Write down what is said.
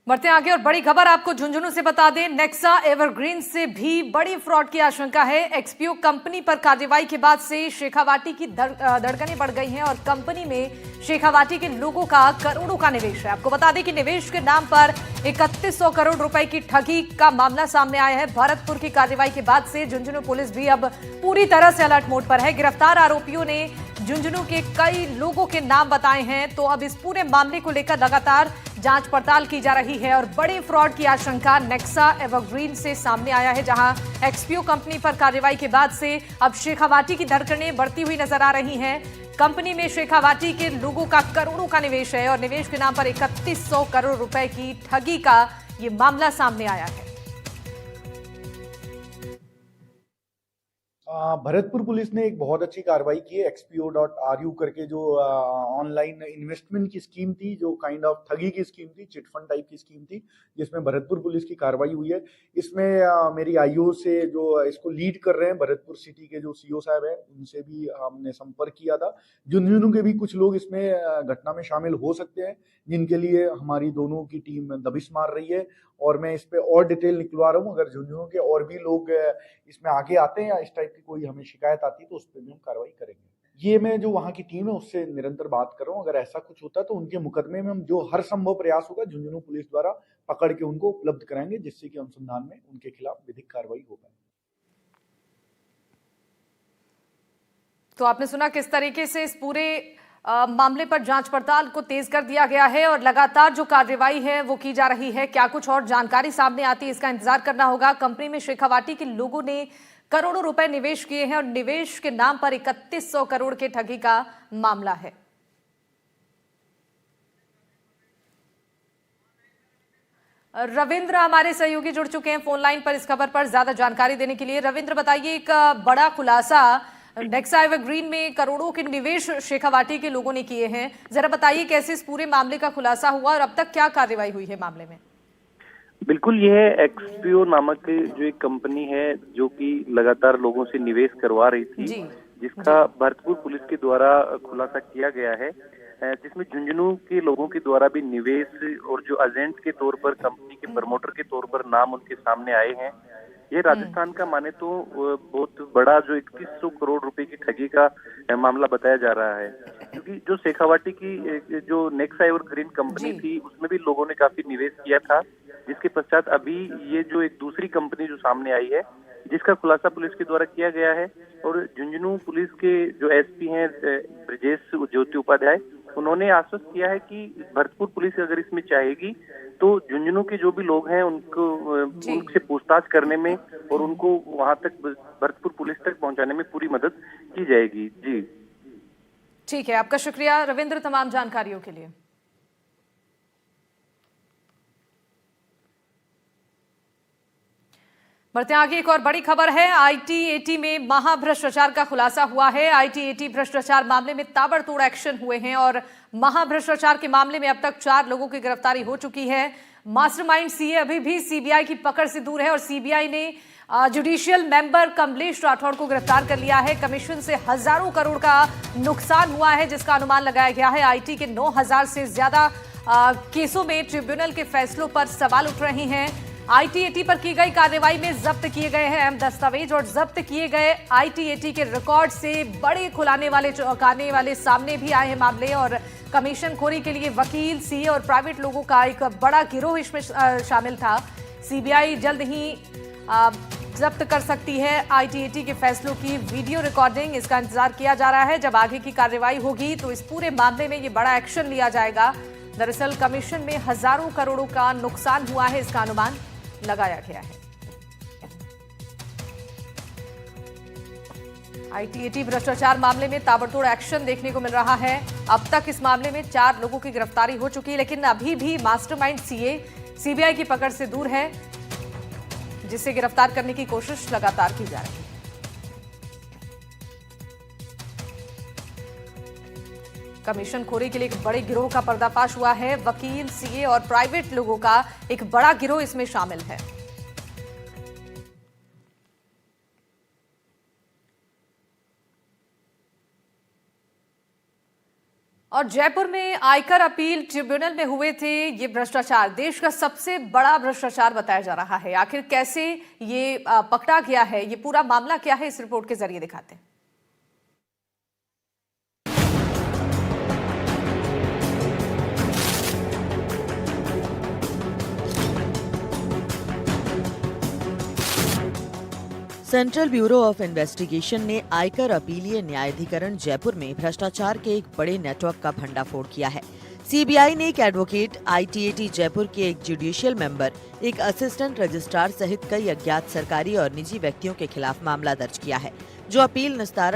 बढ़ते आगे और बड़ी खबर आपको झुंझुनू से बता दें। नेक्सा एवरग्रीन से भी बड़ी फ्रॉड की आशंका है। एक्सपीओ कंपनी पर कार्रवाई के बाद से शेखावाटी की धड़कनें बढ़ गई हैं और कंपनी में शेखावाटी के लोगों का करोड़ों का निवेश है। आपको बता दें कि निवेश के नाम पर 3100 करोड़ रुपए की ठगी का मामला सामने आया है। भरतपुर की कार्रवाई के बाद से झुंझुनू पुलिस भी अब पूरी तरह से अलर्ट मोड पर है। गिरफ्तार आरोपियों ने झुंझुनू के कई लोगों के नाम बताए हैं, तो अब इस पूरे मामले को लेकर लगातार जांच पड़ताल की जा रही है और बड़ी फ्रॉड की आशंका नेक्सा एवरग्रीन से सामने आया है, जहां एक्सपीओ कंपनी पर कार्रवाई के बाद से अब शेखावाटी की धड़कनें बढ़ती हुई नजर आ रही हैं। कंपनी में शेखावाटी के लोगों का करोड़ों का निवेश है और निवेश के नाम पर 3100 करोड़ रुपए की ठगी का ये मामला सामने आया है। भरतपुर पुलिस ने एक बहुत अच्छी कार्रवाई की है। xpo.ru करके जो ऑनलाइन इन्वेस्टमेंट की स्कीम थी, जो काइंड ऑफ ठगी की स्कीम थी, चिटफंड टाइप की स्कीम थी, जिसमें भरतपुर पुलिस की कार्रवाई हुई है। इसमें मेरी आईओ से जो इसको लीड कर रहे हैं भरतपुर सिटी के जो सीओ साहब हैं, उनसे भी हमने संपर्क किया था। झुंझुनू के भी कुछ लोग इसमें घटना में शामिल हो सकते हैं, जिनके लिए हमारी दोनों की टीम दबिश मार रही है और मैं इस पे और डिटेल निकलवा रहा हूँ। अगर झुंझुनू के और भी लोग इसमें आगे आते हैं या इस टाइप की कोई हमें शिकायत आती है तो उस पर भी हम कार्रवाई करेंगे। ये मैं जो वहाँ की टीम है उससे निरंतर बात कर रहा हूँ। अगर ऐसा कुछ होता है तो उनके मुकदमे में हम जो हर संभव प्रयास होगा झुंझुनू पुलिस द्वारा पकड़ के उनको उपलब्ध कराएंगे, जिससे कि अनुसंधान में उनके खिलाफ विधिक कार्रवाई हो पाए। तो आपने सुना किस तरीके से इस पूरे मामले पर जांच पड़ताल को तेज कर दिया गया है और लगातार जो कार्रवाई है वो की जा रही है। क्या कुछ और जानकारी सामने आती है, इसका इंतजार करना होगा। कंपनी में शेखावाटी के लोगों ने करोड़ों रुपए निवेश किए हैं और निवेश के नाम पर 3100 करोड़ के ठगी का मामला है। रविंद्र हमारे सहयोगी जुड़ चुके हैं फोन लाइन पर इस खबर पर ज्यादा जानकारी देने के लिए। रविंद्र बताइए, एक बड़ा खुलासा नेक्सा एवरग्रीन में करोड़ों के निवेश शेखावाटी के लोगों ने किए हैं, जरा बताइए कैसे इस पूरे मामले का खुलासा हुआ और अब तक क्या कार्रवाई हुई है मामले में। बिल्कुल, यह एक्सपीओ नामक जो एक कंपनी है जो कि लगातार लोगों से निवेश करवा रही थी, जिसका भरतपुर पुलिस के द्वारा खुलासा किया गया है, जिसमें झुंझुनू के लोगों के द्वारा भी निवेश और जो एजेंट के तौर पर, कंपनी के प्रमोटर के तौर पर नाम उनके सामने आए हैं। ये राजस्थान का माने तो बहुत बड़ा जो 3100 करोड़ रुपए की ठगी का मामला बताया जा रहा है, क्योंकि जो शेखावाटी की जो नेक्सा एवरग्रीन कंपनी थी उसमें भी लोगों ने काफी निवेश किया था, जिसके पश्चात अभी ये जो एक दूसरी कंपनी जो सामने आई है, जिसका खुलासा पुलिस के द्वारा किया गया है। और झुंझुनू पुलिस के जो एसपी हैं ब्रजेश ज्योति उपाध्याय, उन्होंने आश्वस्त किया है कि भरतपुर पुलिस अगर इसमें चाहेगी तो झुंझुनू के जो भी लोग हैं उनको उनसे पूछताछ करने में और उनको वहां तक भरतपुर पुलिस तक पहुंचाने में पूरी मदद की जाएगी। जी ठीक है, आपका शुक्रिया रविंद्र तमाम जानकारियों के लिए। बढ़ते आगे, एक और बड़ी खबर है। आईटीएटी में महाभ्रष्टाचार का खुलासा हुआ है। आईटीएटी भ्रष्टाचार मामले में ताबड़तोड़ एक्शन हुए हैं और महाभ्रष्टाचार के मामले में अब तक 4 लोगों की गिरफ्तारी हो चुकी है। मास्टरमाइंड सीए अभी भी सीबीआई की पकड़ से दूर है और सीबीआई ने जुडिशियल मेंबर कमलेश राठौड़ को गिरफ्तार कर लिया है। कमीशन से हजारों करोड़ का नुकसान हुआ है, जिसका अनुमान लगाया गया है। आईटी के 9000 से ज्यादा केसों में ट्रिब्यूनल के फैसलों पर सवाल उठ रहे हैं। आईटीएटी पर की गई कार्रवाई में जब्त किए गए हैं अहम दस्तावेज और जब्त किए गए आईटीएटी के रिकॉर्ड से बड़े खुलाने वाले चौंकाने वाले सामने भी आए हैं मामले। और कमीशन खोरी के लिए वकील, सीए और प्राइवेट लोगों का एक बड़ा गिरोह इसमें शामिल था। सीबीआई जल्द ही जब्त कर सकती है आईटीएटी के फैसलों की वीडियो रिकॉर्डिंग। इसका इंतजार किया जा रहा है। जब आगे की कार्रवाई होगी तो इस पूरे मामले में ये बड़ा एक्शन लिया जाएगा। दरअसल कमीशन में हजारों करोड़ों का नुकसान हुआ है, इसका अनुमान लगाया गया है। आईटीएटी भ्रष्टाचार मामले में ताबड़तोड़ एक्शन देखने को मिल रहा है। अब तक इस मामले में 4 लोगों की गिरफ्तारी हो चुकी है, लेकिन अभी भी मास्टरमाइंड सीए सीबीआई की पकड़ से दूर है, जिसे गिरफ्तार करने की कोशिश लगातार की जा रही है। कमीशन खोरी के लिए एक बड़े गिरोह का पर्दाफाश हुआ है। वकील, सीए और प्राइवेट लोगों का एक बड़ा गिरोह इसमें शामिल है। और जयपुर में आयकर अपील ट्रिब्यूनल में हुए थे ये भ्रष्टाचार देश का सबसे बड़ा भ्रष्टाचार बताया जा रहा है। आखिर कैसे ये पकड़ा गया है, ये पूरा मामला क्या है, इस रिपोर्ट के जरिए दिखाते हैं। सेंट्रल ब्यूरो ऑफ इन्वेस्टिगेशन ने आयकर अपीलीय न्यायाधिकरण जयपुर में भ्रष्टाचार के एक बड़े नेटवर्क का भंडाफोड़ किया है। सीबीआई ने एक एडवोकेट, आईटीएटी जयपुर के एक जुडिशियल मेंबर, एक असिस्टेंट रजिस्ट्रार सहित कई अज्ञात सरकारी और निजी व्यक्तियों के खिलाफ मामला दर्ज किया है, जो अपील निस्तारण